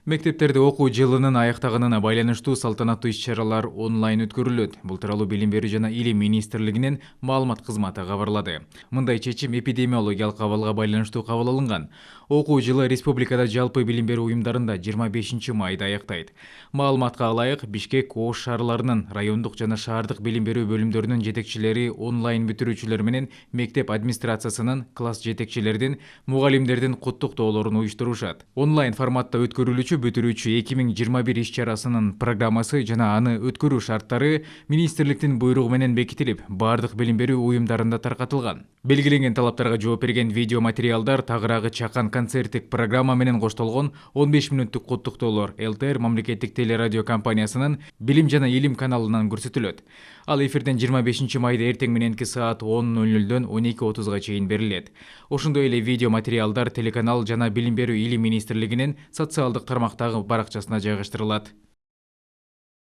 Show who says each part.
Speaker 1: Мектептерде окуу жылынын аяктаганына байланыштуу салтанаттуу иш-чаралар онлайн өткөрүлөт. Бул тууралуу Билим берүү жана Илим министрлигинин маалымат кызматы кабарлады. Мындай чечим эпидемиологиялык абалга байланыштуу кабыл алынган. Окуу жылы республикада жалпы билим берүү уюмдарында 25 майда аяктайт. Маалыматка ылайык, Бишкек, Ош шаарларынын райондук жана шаардык билим берүү бөлүмдөрүнүн жетекчилери онлайн бүтүрүүчүлөр менен мектеп администрациясынын, класс жетекчилердин, мугалимдердин куттуктоолорун уюштурушат. Онлайн форматта өткөрүлүүчү бүтүрүүчү 2021 иш-чарасынын программасы жана аны өткөрүү шарттары министрликтин буйругу менен бекитилип, бардык билим берүү уюмдарында таркатылган. Белгиленген талаптарга жооп берген видео материалдар Тагыраагы чакан концерттик программа менен коштолгон 15 мүнөттүк куттуктоолор ЛТР мамлекеттик телерадио компаниясынын Билим жана Илим каналынан көрсөтүлөт. Ал эфирден 25 майда эртең мененки саат 10:00дөн 12:30га чейин берилет. Ошондой эле видео материалдар телеканал жана Билим берүү Илим министрлигинин социалдык тармактагы баракчасына жайгаштырылат.